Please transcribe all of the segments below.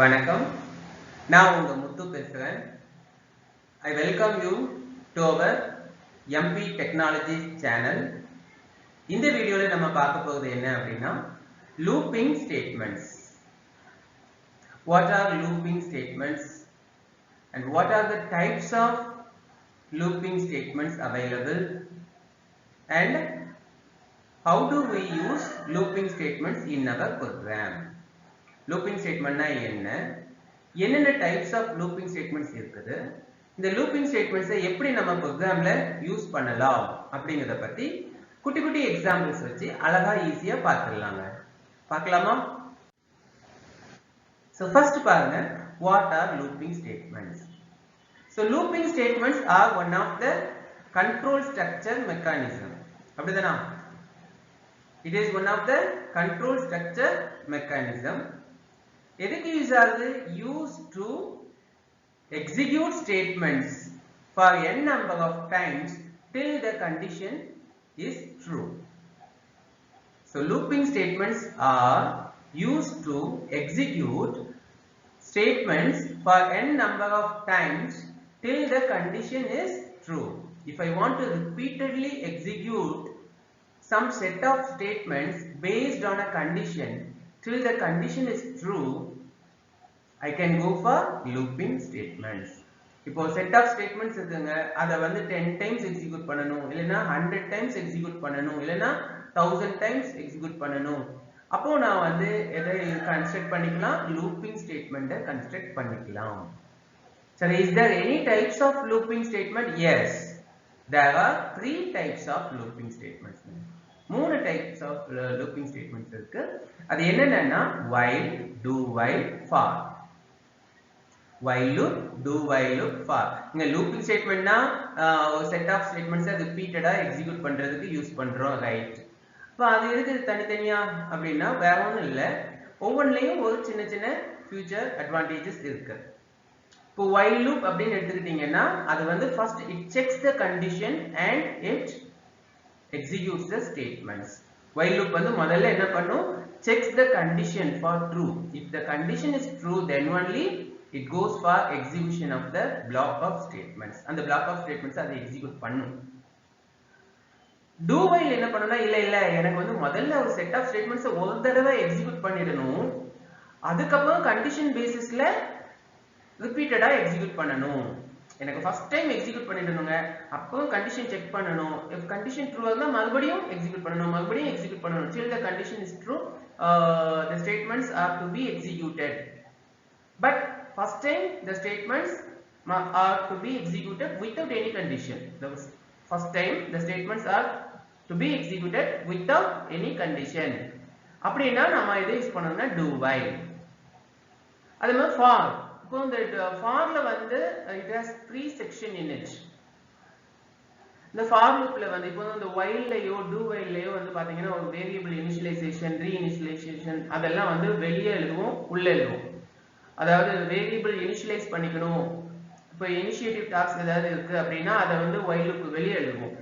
வணக்கம். நான் உங்க முத்து பேசுறேன். I welcome you to our MP Technologies channel. இந்த வீடியோல நம்ம பார்க்க போறது என்ன அப்படின்னா looping statements. What are looping statements and what are the types of looping statements available and how do we use looping statements in our program? Looping statement என்னென்ன types of looping statements இருக்குது, இந்த looping ஸ்டேட்மெண்ட்ஸை எப்படி நம்ம ப்ரோக்ராம்ல use பண்ணலாம் அப்படிங்கறத பத்தி குட்டி குட்டி எக்ஸாம்பிள்ஸ் வச்சு அழகா ஈஸியா பார்த்துடலாங்க. பார்க்கலாமா? So first பாருங்க, what are looping statements? So looping statements are one of the control structure mechanism. அப்படிதானா? It is one of the control structure mechanism. எதுக்கு யூஸ் ஆகுது? Used to execute statements for n number of times till the condition is true. So looping statements are used to execute statements for n number of times till the condition is true. If I want to repeatedly execute some set of statements based on a condition till the condition is true, I can go for looping statements. இப்போ set of statements இருக்குங்க, அதை வந்து 10 times execute பண்ணணும், இல்லைன்னா 100 times execute பண்ணணும், இல்லைன்னா 1000 times execute பண்ணணும். அப்போ நான் வந்து எதை construct பண்ணிக்கலாம்? looping statement construct பண்ணிக்கலாம். So is there any types of looping statement? Yes, there are 3 types of looping statements. 3 types of looping statements இருக்கு. அது என்னன்னா while, do while, for. While loop, do while loop, for. இங்க looping statementனா ஒரு set of statements repeated execute பண்றதுக்கு use பண்றோம், right? அப்ப அது எதுக்கு தனித்தனியா அப்படின்னா வேற ஒண்ணும் இல்ல, ஒவ்வொன்றிலையும் ஒரு சின்ன சின்ன ஃபியூச்சர் அட்வான்டேஜஸ் இருக்கு. இப்போ while loop அப்படின்னு எடுத்துக்கிட்டீங்கன்னா அது வந்து first it checks the condition and it executes the statements. While loop வந்து முதல்ல என்ன பண்ணும்? Checks the condition for true. If the condition is true, then only it goes for execution of the block of statements. And the block of statements அதை execute பண்ணும். Do while என்ன பண்ணும்னா இல்ல எனக்கு வந்து முதல்ல ஒரு set of statements ஒரு தடவை execute பண்ணிடணும், அதுக்கப்புறம் condition basisல repeatedா execute பண்ணணும். எனக்கு ஃபர்ஸ்ட் டைம் எக்ஸிக்யூட் பண்ணிடணுங்க, அப்புறம் கண்டிஷன் செக் பண்ணணும். if condition true இருந்தா மறுபடியும் எக்ஸிக்யூட் பண்ணணும், மறுபடியும் எக்ஸிக்யூட் பண்ணணும். till the condition is true, the statements are to be executed. But first time the statements are to be executed without any condition. The first time the statements are to be executed without any condition. அப்படினா நாம இதை use பண்ணனும்னா do while. அதே மாதிரி for. இப்போ இந்த ஃபார்ல வந்து it has 3 section in it. இந்த for loopல வந்து இப்போ இந்த whileலயோ do whileலயோ வந்து பாத்தீங்கன்னா ஒரு வேரியபிள் இனிஷியலைசேஷன், ரீஇனிஷியலைசேஷன் அதெல்லாம் வந்து வெளியே எழுதுவோம், உள்ள எழுதுவோம். அதாவது வேரியபிள் இனிஷியலைஸ் பண்ணிக்கணும், இப்போ இனிஷியேட்டிவ் டாஸ்க் ஏதாவது இருக்கு அப்படின்னா அதை வந்து while loop வெளியே எழுதுவோம்.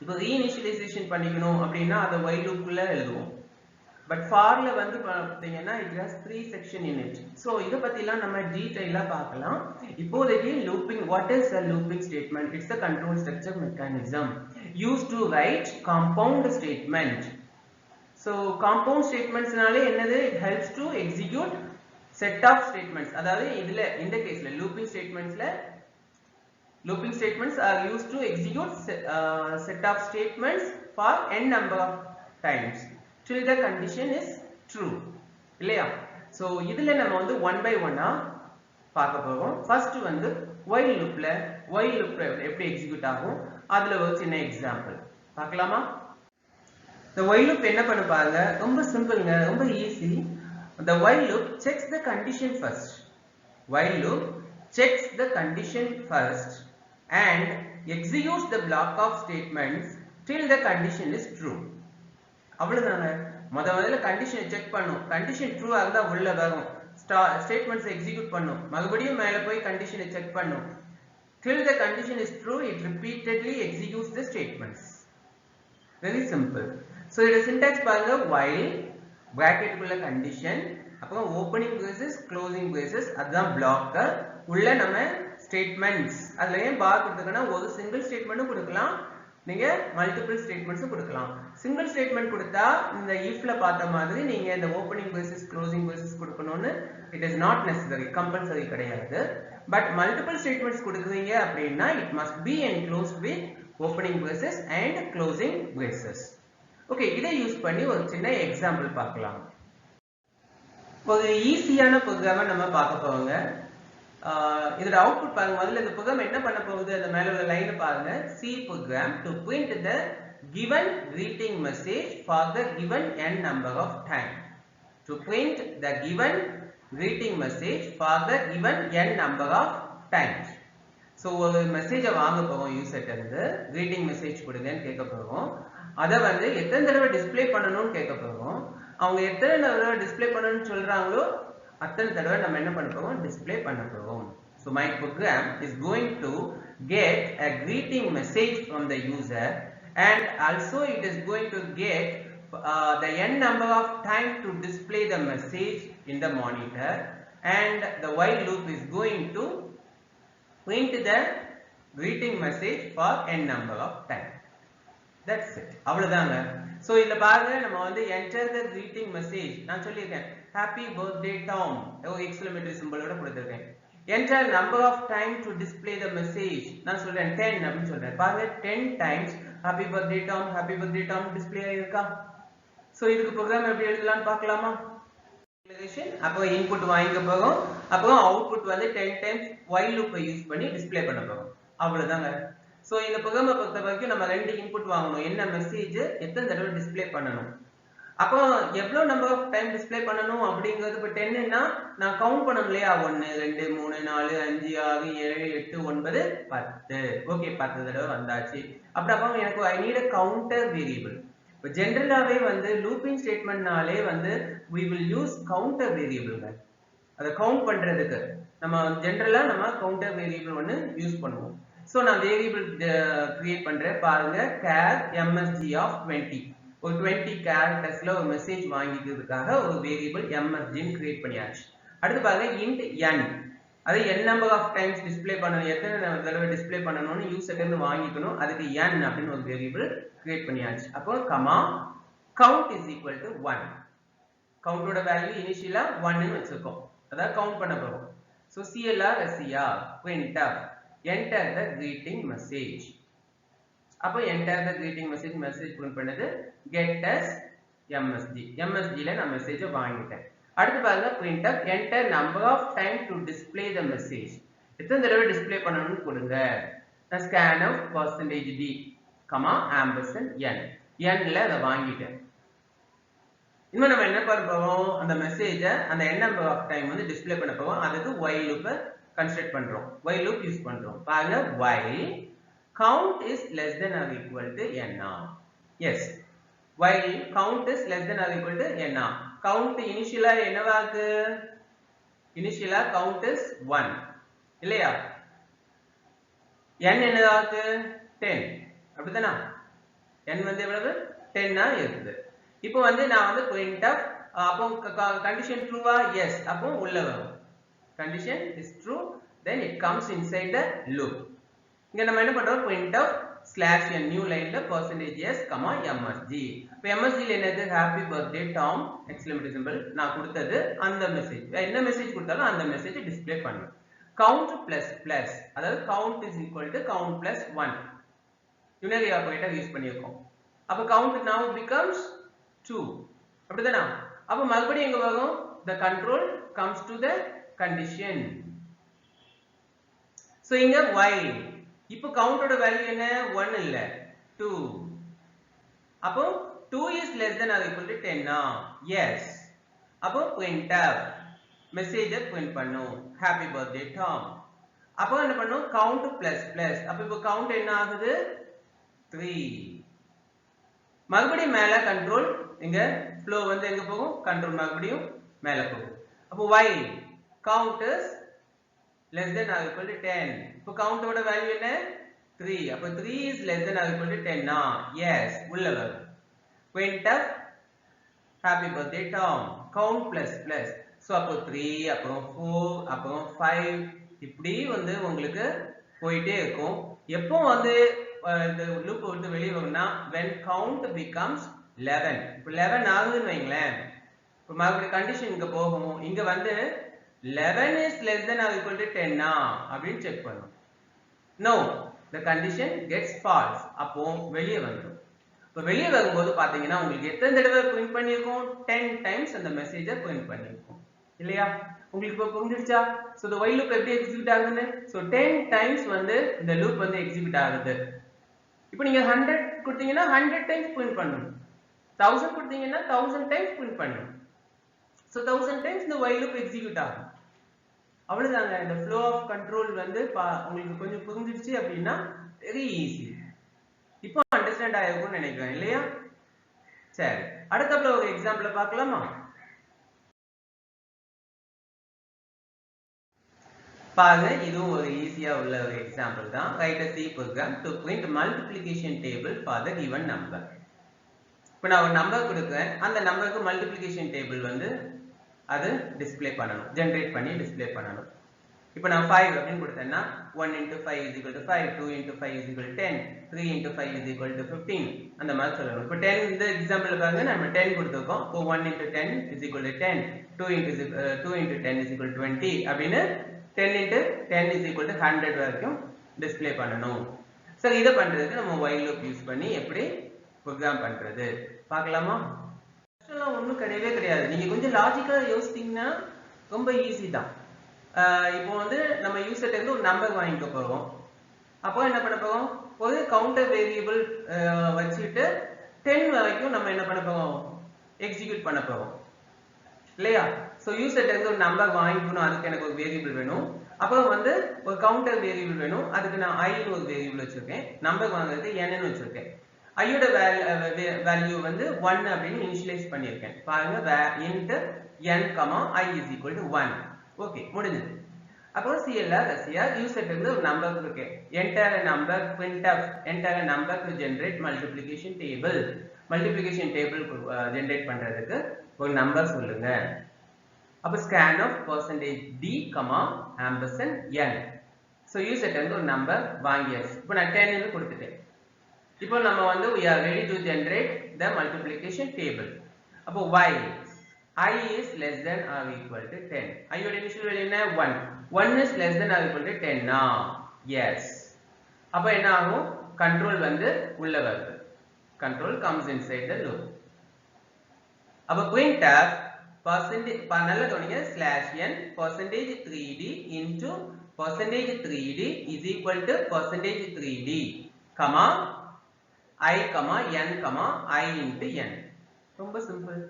இப்போ ரீஇனிஷியலைசேஷன் பண்ணிக்கணும் அப்படின்னா அதை while loopக்குள்ள எழுதுவோம். But forல வந்து பாத்தீங்கன்னா it has 3 section in it. So இத பத்திலாம் நம்ம டீடைலா பார்க்கலாம். இப்போதைக்கு looping, what is a looping statement? It's a control structure mechanism used to write compound statement. So compound statementsனாலே என்னது? It helps to execute set of statements. அதாவது இதுல இந்த கேஸ்ல looping statements are used to execute set of statements for n number of times till the condition is true. இல்லையா? So இதுல நம்ம வந்து one by one பார்க்க போறோம். ஃபர்ஸ்ட் வந்து while loopல எப்படி எக்ஸிக்யூட் ஆகும் அதுல ஒரு சின்ன எக்ஸாம்பிள் பார்க்கலாமா? the while loop என்ன பண்ணு பாருங்க, ரொம்ப சிம்பிள்ங்க, ரொம்ப easy. the while loop checks the condition first. while loop checks the condition first and executes the block of statements till the condition is true. அவ்வளவுதாங்க. முதல்ல கண்டிஷனை செக் பண்ணும், கண்டிஷன் ட்ரூவா இருந்தா உள்ள வரும், ஸ்டேட்மெண்ட்ஸ் எக்ஸிக்யூட் பண்ணும், மறுபடியும் மேல போய் கண்டிஷனை செக் பண்ணும். till the condition is true, it repeatedly executes the statements. Very simple. So the syntax பாருங்க, while bracket குள்ள condition அப்போ ஓப்பனிங் braces க்ளோசிங் braces அதுதான் blocker. உள்ள நம்ம ஸ்டேட்மெண்ட்ஸ் அதுல ஏன் பார் கொடுத்துக்கனா ஒரு சிங்கிள் ஸ்டேட்மெண்ட்டும் கொடுக்கலாம், நீங்க மல்டிபிள் ஸ்டேட்மெண்ட்ஸும் கொடுக்கலாம். சிங்கிள் ஸ்டேட்மெண்ட் கொடுத்தா இந்த ifல பார்த்த மாதிரி நீங்க இந்த ஓப்பனிங் braces க்ளோசிங் braces கொடுக்கணும்னு it is not necessary, compulsory கிடையாது. பட் மல்டிபிள் ஸ்டேட்மெண்ட்ஸ் கொடுக்குறீங்க அப்படின்னா it must be enclosed with opening braces and closing braces. Okay, இதை யூஸ் பண்ணி ஒரு சின்ன எக்ஸாம்பிள் பார்க்கலாம். ஒரு ஈஸியான ப்ரோக்ராமை நம்ம பார்க்க போறோங்க. இதோட அவுட்புட் பாருங்க. முதல்ல இந்த ப்ரோக்ராம் என்ன பண்ண போகுது, அந்த மேல உள்ள லைன் பாருங்க. C program to print the given greeting message for the given n number of time. To print the given greeting message for the given n number of times. So ஒரு மெசேஜை வாங்க போவோம், யூசர்ட்ட இருந்து greeting message கொடுங்கன்னு கேட்க போறோம். அதை வந்து எத்தனை தடவை டிஸ்ப்ளே பண்ணணும்னு கேட்க போறோம். அவங்க எத்தனை தடவை டிஸ்ப்ளே பண்ணணும்னு சொல்றாங்களோ அத்தனை தடவை நம்ம என்ன பண்ண போறோம், டிஸ்ப்ளே பண்ண போறோம். So my program is going to get a greeting message from the user and also it is going to get the n number of time to display the message in the monitor, and the while loop is going to print the greeting message for n number of time. That's it. அவ்வளவுதாங்க. So இதுல பாருங்க, நம்ம வந்து enter the greeting message நான் சொல்லியிருக்கேன், happy birthday Tom ஒரு exclamatory சிம்பலோட கொடுத்திருக்கேன். enter number of time to display the message நான் சொல்றேன் 10 அப்படின்னு சொல்றேன். பாருங்க 10 times happy birthday Tom display ஆயிருக்கா. சோ இதுக்கு ப்ரோக்ராம் எப்படி எழுதலாம்னு பார்க்கலாமா. அப்போ இன்புட் வாங்கிக்க போறோம், அப்புறம் அவுட்புட் வந்து 10 times while loop யூஸ் பண்ணி டிஸ்ப்ளே பண்ண போறோம். அவ்வளவுதாங்க. சோ இந்த ப்ரோக்ராமை பொறுத்த வரைக்கும் நம்ம ரெண்டு இன்புட் வாங்கணும், என்ன மெசேஜ் எத்தனை தடவை டிஸ்ப்ளே பண்ணணும், அப்போ எவ்வளவு நம்பர் ஆஃப் டைம் டிஸ்ப்ளே பண்ணணும் அப்படிங்கிறது. இப்போ 10ன்னா நான் கவுண்ட் பண்ணணும் இல்லையா, 1 2 3 4 5 6 7 8 9 10. ஓகே, 10 தடவை வந்தாச்சு. அப்போ எனக்கு I need a counter variable. இப்போ ஜெனரலாவே வந்து லூப்பிங் ஸ்டேட்மெண்ட்னாலே வந்து we will use counter variable. அதை கவுண்ட் பண்றதுக்கு நம்ம ஜெனரலா நம்ம கவுண்டர் வேரியபிள் ஒன்னு யூஸ் பண்ணுவோம். சோ நான் வேரியபிள் கிரியேட் பண்றேன். பாருங்க, char msg of 20 ஒரு 20 charactersல ஒரு மெசேஜ் வாங்கிக்கிறதுக்காக ஒரு வேரியபிள் msg ன்னு கிரியேட் பண்ணியாச்சு. அடுத்து பாருங்க int n, அதை n number of times display பண்ணனும், எத்தனை தடவை டிஸ்ப்ளே பண்ணனும்னு யூசர்ட்ட இருந்து வாங்கிக்கணும், அதுக்கு n அப்படின ஒரு வேரியபிள் கிரியேட் பண்ணியாச்சு. அப்போ comma count is equal to 1. கவுண்டோட வேல்யூ இனிஷியலா 1 ன்னு வெச்சிருக்கோம், அத கவுண்ட் பண்ண போறோம். So clr ser printf enter the greeting message. அப்போ enter the greeting message print பண்ணது get as msg ல நான் மெசேஜை வாங்கிட்டேன். அடுத்து பாருங்க printf enter number of time to display the message. எத்தனை தடவை டிஸ்ப்ளே பண்ணனும்னு கொடுங்க. நான் scanf %d, ampersand n ல அத வாங்கிட்டேன். இன்னும் நம்ம என்ன பண்ண போறோம், அந்த மெசேஜை அந்த n number of time வந்து டிஸ்ப்ளே பண்ண போறோம். அதுக்கு while loop கன்ஸ்ட்ரக்ட் பண்றோம், while loop யூஸ் பண்றோம். பாருங்க, while count is less than or equal to n. yes, while count is less than or equal to n. count இனிஷியலா என்னவா இருக்கு, இனிஷியலா count is 1 இல்லையா, n என்னவா இருக்கு 10 அப்படிதானா, n வந்து எவ்வளவு 10 ஆ இருக்குது. இப்போ வந்து நான் வந்து printf அப்போ கண்டிஷன் ட்ரூவா, எஸ், அப்போ உள்ள வரும். condition is true, then it comes inside the loop. இங்க நம்ம என்ன பண்றோம், printf slash n new line ல %s, msg. இப்போ msg ல என்னது, happy birthday Tom exclamation symbol நான் கொடுத்தது அந்த மெசேஜ், என்ன மெசேஜ் கொடுத்தாலும் அந்த மெசேஜ் டிஸ்ப்ளே பண்ணும். count plus plus, அதாவது count is equal to count plus 1 யூனரி operator use பண்ணியிருக்கோம். அப்போ count now becomes 2 அப்படிதானா. அப்போ மறுபடியும் எங்க வரும், the control comes to the condition. so இங்க while இப்போ கவுண்டோட வேல்யூ என்ன 1 இல்ல 2, அப்போ 2 is less than or equal to 10 ஆ, yes. அப்போ printf மெசேஜ் print பண்ணும் happy birthday Tom. அப்போ என்ன பண்ணும், count plus plus, அப்போ இப்போ count என்ன ஆகுது 3. மறுபடியும் மேல கண்ட்ரோல், இங்க flow வந்து எங்க போகும், கண்ட்ரோல் மறுபடியும் மேல போகும். அப்போ while count is less than or equal to 10. இப்போ count ஓட வேல்யூ என்ன 3. அப்போ 3 is less than or equal to 10 ஆ, yes, உள்ள வரும். printf happy birthday Tom count plus plus, so அப்போ 3 அப்புறம் 4 அப்புறம் 5 இப்படி வந்து உங்களுக்கு போயிட்டே இருக்கும். எப்போ வந்து இந்த லூப் விட்டு வெளியே வரும்னா when count becomes 11. இப்போ 11 ஆகுதுன்னு வைங்களேன். இப்போ மறுபடியும் கண்டிஷன் இங்க போகும். இங்க வந்து 11 is less than or equal to 10 அப்படின்னு செக் பண்ணும். No, the condition gets false. அப்போ வெளியே வந்துடும். இப்போ வெளியே வரும்போது பாத்தீங்கன்னா உங்களுக்கு எத்தனை தடவை பிரிண்ட் பண்ணிருக்கோம்? 10 டைம்ஸ் அந்த மெசேஜை பிரிண்ட் பண்ணிருக்கோம் இல்லையா? உங்களுக்கு இப்போ புரிஞ்சிடுச்சா? சோ the while loop எப்படி எக்ஸிக்யூட் ஆகுதுன்னு? சோ 10 டைம்ஸ் வந்து இந்த லூப் வந்து எக்ஸிக்யூட் ஆகுது. இப்போ நீங்க 100 கொடுத்தீங்கன்னா 100 டைம்ஸ் பிரிண்ட் பண்ணணும். 1000 கொடுத்தீங்கன்னா 1000 டைம்ஸ் பிரிண்ட் பண்ணணும். சோ 1000 டைம்ஸ் இந்த while loop எக்ஸிக்யூட் ஆகும். அவ்வளவுதாங்க. இந்த flow of control வந்து உங்களுக்கு கொஞ்சம் புரிஞ்சிடுச்சு அப்படின்னா வெரி ஈஸி. இப்போ அண்டர்ஸ்டாண்ட் ஆயிருக்கும்னு நினைக்கிறேன் இல்லையா? சரி, அடுத்தப்பல ஒரு எக்ஸாம்பிள் பார்க்கலாமா? பாருங்க, இதுவும் ஒரு ஈஸியா உள்ள ஒரு எக்ஸாம்பிள் தான். Right a C program to print multiplication table for the given number. இப்போ நான் ஒரு நம்பர் கொடுக்கிறேன், அந்த நம்பருக்கு மல்டிப்ளிகேஷன் டேபிள் வந்து அது டிஸ்ப்ளே பண்ணணும், ஜெனரேட் பண்ணி டிஸ்ப்ளே பண்ணணும். இப்போ நான் 5 அப்படின்னு கொடுத்தேன்னா 1 into 5 is equal to 5, 2 into 5 is equal to 10, 3 into 5 is equal to 15 அந்த மாதிரி சொல்லணும். இப்போ 10 இந்த எக்ஸாம்பிள் பாருங்க, நம்ம 10 கொடுத்திருக்கோம். இப்போ 1 into 10 is equal to 10, 2 into 10 is equal to 20 அப்படின்னு 10 into 10 is equal to 100 வரைக்கும் டிஸ்ப்ளே பண்ணணும். சரி, இதை பண்றதுக்கு நம்ம while loop யூஸ் பண்ணி எப்படி ப்ரோக்ராம் பண்றது பார்க்கலாமா? இதெல்லாம் ஒன்றும் கிடையவே கிடையாது. நீங்க கொஞ்சம் லாஜிக்கா யோசித்தீங்கன்னா ரொம்ப ஈஸி தான். இப்போ வந்து நம்ம யூசர்ட்ட இருந்து ஒரு நம்பர் வாங்கிக்க போறோம். அப்போ என்ன பண்ண போறோம்? ஒரு கவுண்டர் வேரியபிள் வச்சுட்டு 10 வரைக்கும் நம்ம என்ன பண்ண போறோம்? எக்ஸிக்யூட் பண்ண போறோம் இல்லையா? சோ யூசர்ட்ட இருந்து ஒரு நம்பர் வாங்கிக்கணும், அதுக்கு எனக்கு ஒரு வேரியபிள் வேணும். அப்புறம் வந்து ஒரு கவுண்டர் வேரியபிள் வேணும், அதுக்கு நான் i ன்னு ஒரு வேரியபிள் வச்சிருக்கேன். நம்பர் வாங்குறதுக்கு n ன்னு வச்சிருக்கேன். i யோட வேல்யூ வந்து 1 அப்படின்னு இனிஷியலைஸ் பண்ணியிருக்கேன். பாருங்க, int n, i is equal to 1. Okay, முடிஞ்சது. அப்புறம் CLR SCR யூசர்ட்ட இருந்து ஒரு number கொடுக்கேன். enter a number printf, enter a number to generate multiplication table. Multiplication table generate பண்றதுக்கு ஒரு நம்பர் சொல்லுங்க. அப்ப scan of %d, ampersand n. So யூசர்ட்ட இருந்து ஒரு நம்பர் வாங்கியாச்சு. இப்போ நான் 10 ன்னு கொடுத்துட்டேன். இப்போ நம்ம வந்து we are ready to generate the multiplication table. அப்போ while I is less than or equal to 10. I யோட இனிஷியல் வேல்யூ என்ன? 1. 1 is less than or equal to 10 னா? Yes. அப்ப என்ன ஆகும்? கண்ட்ரோல் வந்து உள்ள வருது. Control comes inside the loop. அப்ப printf நல்ல கவனிங்க, /n %3d into %3d is equal to %3d, i, n, i into n. ரொம்ப சிம்பிள்.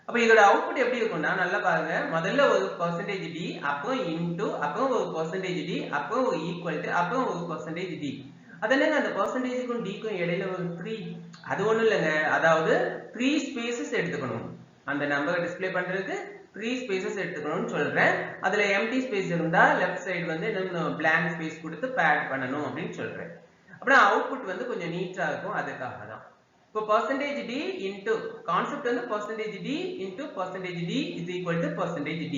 அப்ப இதோட அவுட்புட் எப்படி இருக்கும்னா, நல்லா பாருங்க, முதல்ல ஒரு %d, அப்புறம் இன்டு, அப்புறம் ஒரு %d, அப்புறம் ஒரு ஈக்குவல் டு, அப்புறம் ஒரு %d. அதனால அந்த %க்கும் d-க்கும் இடையில ஒரு 3, அது ஒண்ணும் இல்லைங்க, அதாவது 3 ஸ்பேசஸ் எடுத்துக்கணும். அந்த நம்பரை டிஸ்ப்ளே பண்றதுக்கு 3 ஸ்பேசஸ் எடுத்துக்கணும்னு சொல்றேன். அதுல எம்டி ஸ்பேஸ் இருந்தா லெஃப்ட் சைடு வந்து நம்ம blank ஸ்பேஸ் கொடுத்து பேட் பண்ணணும் அப்படின்னு சொல்றேன். அப்புறம் அவுட்புட் வந்து கொஞ்சம் நீட்டா இருக்கும், அதுக்காக தான். இப்போ %d into கான்செப்ட் வந்து %d into %d is equal to %d.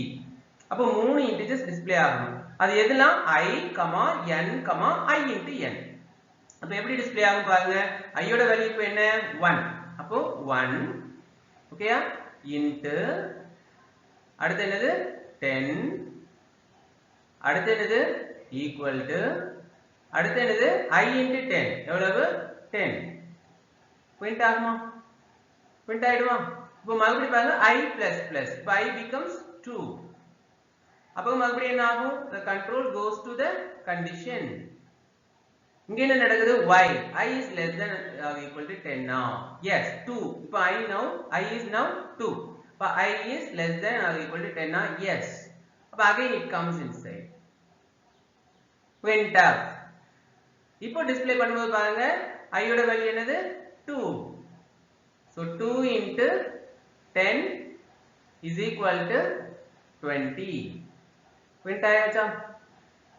அப்போ மூணு இன்டிஜர்ஸ் டிஸ்ப்ளே ஆகும். அது எதெல்லாம்? i, n, i into n. அப்ப எப்படி டிஸ்ப்ளே ஆகும் பாருங்க. i யோட வேல்யூ இப்போ என்ன? 1. அப்போ 1, ஓகேயா, into அடுத்து என்னது? 10, அடுத்து என்னது? ஈக்குவல் டு, அடுத்து என்னது? i into 10 எவ்வளவு? 10. print ஆகுமா? print ஆயிடுமா? இப்போ மறுபடியும் பாருங்க, i plus plus, இப்போ i becomes 2. அப்போ மறுபடியும் என்ன ஆகும்? the control goes to the condition. இங்க என்ன நடக்குது? while i is less than or equal to 10 now. Yes, 2. இப்போ i is now 2. இப்போ i is less than or equal to 10 now. Yes. அப்போ again it comes inside. printf. இப்போ display பண்ணும்போது பாருங்க, i யோட வேல்யூ என்னது? 2. So 2 into 10 is equal to 20. print ஆயாச்சா?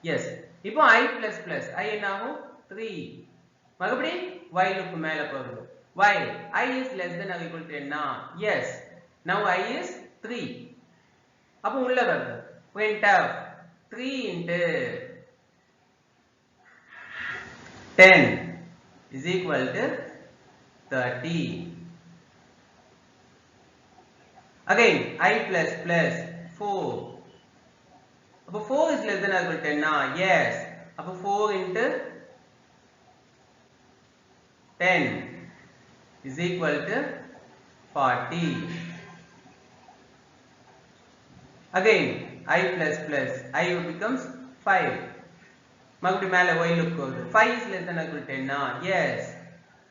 Yes. இப்போ i plus plus, i என்ன ஆகும்? 3. மறுபடி while loop மேல போகுது. while i is less than or equal to 10 னா? Yes. Now i is 3. அப்ப உள்ள வருது printf 3 into 10 is equal to 30. Again I plus plus 4. அப்ப 4 is less than or equal to 10 na? Yes. அப்ப 4 into 10 is equal to 40. Again I plus plus I becomes 5. மறுபடியும் மேல y loop போகுது 5 is less than or equal to 10 na? Yes.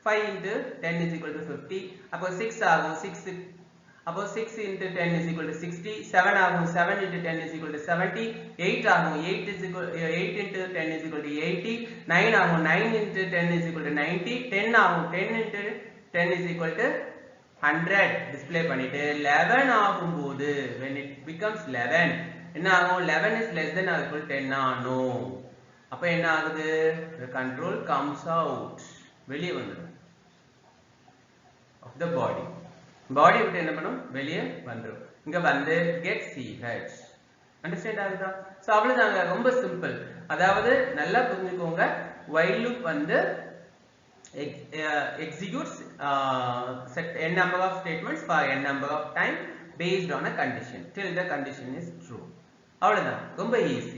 5 into 10 is equal to 50. அப்போ 6 ஆகும் 6 அப்போ 6 into 10 is equal to 60. 7 ஆகும் 7 into 10 is equal to 70. 8 ஆகும் 8 is equal 8 into 10 is equal to 80. 9 ஆகும் 9 into 10 is equal to 90. 10 ஆகும் 10 into 10 is equal to 100. Display பண்ணிட்டு 11 ஆகும்போது when it becomes 11 என்ன ஆகும் 11 is less than or equal to 10 no. அப்ப என்ன ஆகுது the control comes out வெளியே வந்துடும் of the body விட்டு என்ன பண்ணும் வெளியே வந்துடும் இங்க வந்து get ch அண்டர்ஸ்டாண்ட் ஆகுதா சோ அவ்வளவுதாங்க ரொம்ப சிம்பிள் அதாவது நல்லா புரிஞ்சுக்கோங்க while loop வந்து executes set n number of statements for n number of time based on a condition till the condition is true அவ்வளவுதான் ரொம்ப ஈஸி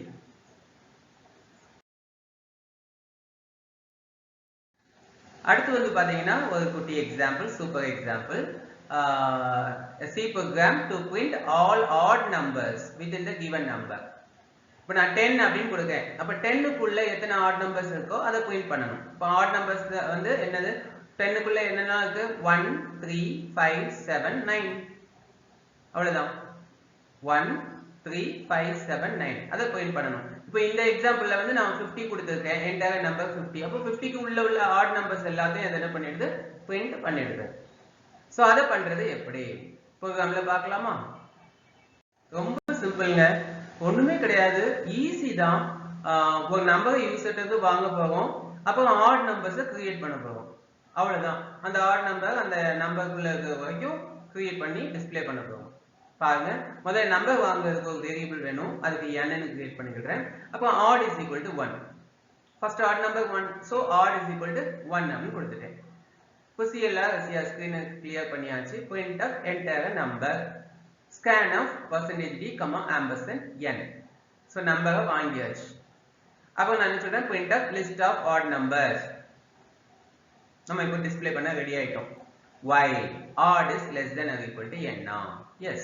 அடுத்து வந்து பாத்தீங்கன்னா ஒரு குட்டி example super example a C program to print all odd numbers within the given number இப்போ நான் 10 அப்படினு கொடுக்கேன் அப்ப 10 க்குள்ள எத்தனை odd numbers இருக்கோ அதை print பண்ணனும் இப்போ odd numbers வந்து என்னது 10 க்குள்ள என்னெல்லாம் இருக்கு 1 3 5 7 9 அவ்வளவுதான் 1 3 5 7 9 அதை print பண்ணனும் இப்போ இந்த எக்ஸாம்பிள்ல வந்து நான் 50 கொடுத்திருக்கேன் என்டையர் நம்பர் 50 அப்போ 50 க்கு உள்ள ஆட் நம்பர்ஸ் எல்லாத்தையும் என்ன பண்ணிடுது print பண்ணிடுது சோ அத பண்றது எப்படி புரோகிராம்ல பார்க்கலாமா ரொம்ப சிம்பிள்ங்க ஒண்ணுமே கிடையாது ஈஸி தான் ஒரு நம்பர் யூசர்ட்ட வாங்க போறோம் அப்போ ஆட் நம்பர்ஸ் கிரியேட் பண்ண போறோம் அவ்வளவுதான் அந்த ஆட் நம்பர் அந்த நம்பருக்குள்ள இருக்க வரைக்கும் கிரியேட் பண்ணி டிஸ்ப்ளே பண்ண போறோம் பாருங்க முதல்ல நம்பர் வாங்குறதுக்கு ஒரு வேரியபிள் வேணும் அதுக்கு n ன்னு கிரியேட் பண்ணிக்கிறேன் அப்ப odd is equal to 1 first odd number 1 so odd is equal to 1 அப்படி கொடுத்துட்டேன் இப்போ CLR ஸ்கிரீனை கிளியர் பண்ணியாச்சு printf entire number scan of %d, ampersand n so நம்பரை வாங்கியாச்சு அப்போ நான் என்ன சொல்றேன் printf list of odd numbers நம்ம இப்போ டிஸ்ப்ளே பண்ண ரெடி ஆயிட்டோம் while odd is less than or equal to n yes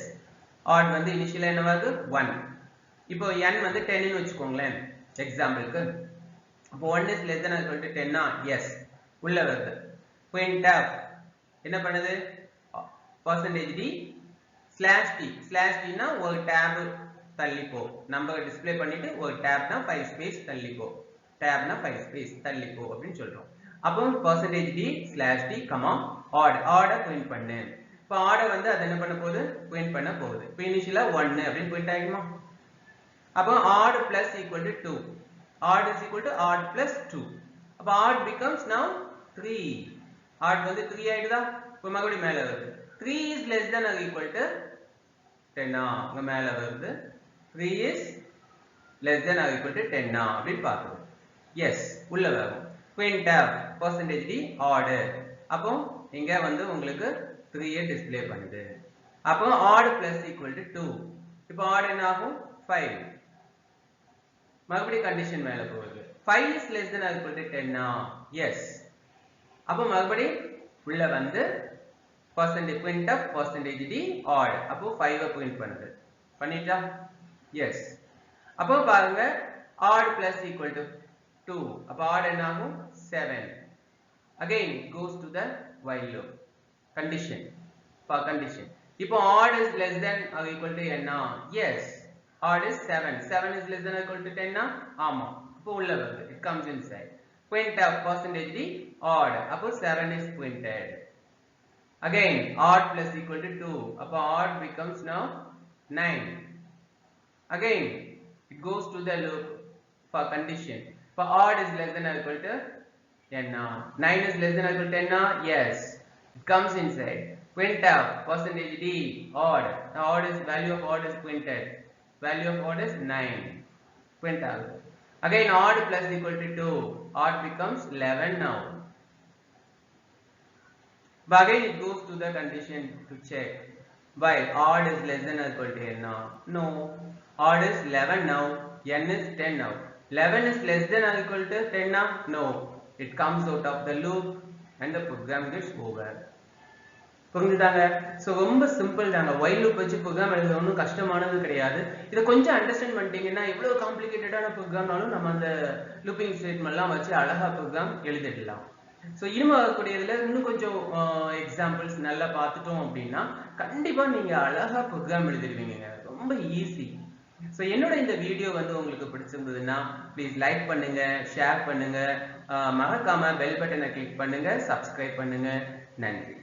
odd வந்து இனிஷியலா என்ன வருது 1 இப்போ n வந்து 10 ன்னு வெச்சுக்கோங்களேன் எக்ஸாம்பிளுக்கு அப்போ 1 is less than or equal to 10 yes உள்ள வருது printf என்ன பண்ணுது %d /t னா ஒரு tab தள்ளி போ நம்பர் டிஸ்ப்ளே பண்ணிட்டு ஒரு tab னா 5 ஸ்பேஸ் தள்ளி போ tab னா 5 ஸ்பேஸ் தள்ளி போ அப்படினு சொல்றோம் அப்போ %d/t odd print பண்ணு இப்போ odd வந்து அது என்ன பண்ண போகுது print பண்ண போகுது இப்போ இனிஷியலா 1 அப்படினு print ஆயிடுமா அப்போ odd plus equal to 2 odd is equal to odd plus 2 அப்போ odd becomes now 3 odd வந்து 3 ஆயிடுதா இப்போ மறுபடியும் மேல வருது 3 is less than or equal to 10 அங்க மேல வருது 3 is less than or equal to 10 அப்படினு பாக்குறோம் yes உள்ள வரும் printf %d odd அப்போ இங்க வந்து உங்களுக்கு 3 டிஸ்ப்ளே பண்ணுது அப்போ odd plus equal to 2 இப்போ odd என்ன ஆகும் 5 மறுபடியும் கண்டிஷன் மேல போகுது 5 is less than or equal to 10 yes அப்போ மறுபடியும் உள்ள வந்து printf %d odd அப்போ 5 print பண்ணுது பண்ணிட்டா yes அப்போ பாருங்க odd plus equal to 2 அப்போ odd என்ன ஆகும் 7 again goes to the while loop condition for condition இப்போ odd is less than or equal to n yes odd is 7 is less than or equal to 10 ஆமா இப்போ உள்ள வருது it comes inside printf %d odd அப்போ 7 is printed again odd plus equal to 2 அப்போ odd becomes now 9 again it goes to the loop for condition for odd is less than or equal to 10 9 is less than or equal to 10 yes it comes inside Quintile, percentage D, odd. The odd is value of odd is quintet. Value of odd is 9. Quintile. Again odd plus equal to 2. Odd becomes 11 now. But again it goes to the condition to check. While odd is less than or equal to n now. No. Odd is 11 now. N is 10 now. 11 is less than or equal to 10 now? No. It comes out of the loop and the program gets over. புரிஞ்சுதாங்க? So ரொம்ப simple தாங்க. while loop வச்சு program எழுதுறது ஒண்ணும் கஷ்டமானது கிடையாது. இத கொஞ்சம் understand பண்ணிட்டீங்கன்னா எவ்வளவு காம்ப்ளிகேட்டடான ப்ரோக்ராம்னாலும் நம்ம அந்த லூப்பிங் ஸ்டேட்மென்ட்லாம் வச்சு அழகா ப்ரோக்ராம் எழுதிடலாம். சோ இனிமே வரக்கூடியதுல இன்னும் கொஞ்சம் எக்ஸாம்பிள்ஸ் நல்லா பார்த்துட்டோம் அப்படின்னா கண்டிப்பா நீங்க அழகா ப்ரோக்ராம் எழுதிடுவீங்க. ரொம்ப ஈஸி. சோ என்னோட இந்த வீடியோ வந்து உங்களுக்கு பிடிச்சிருந்ததுன்னா ப்ளீஸ் லைக் பண்ணுங்க, ஷேர் பண்ணுங்க, மறக்காம பெல் பட்டனை கிளிக் பண்ணுங்க, சப்ஸ்கிரைப் பண்ணுங்க. நன்றி.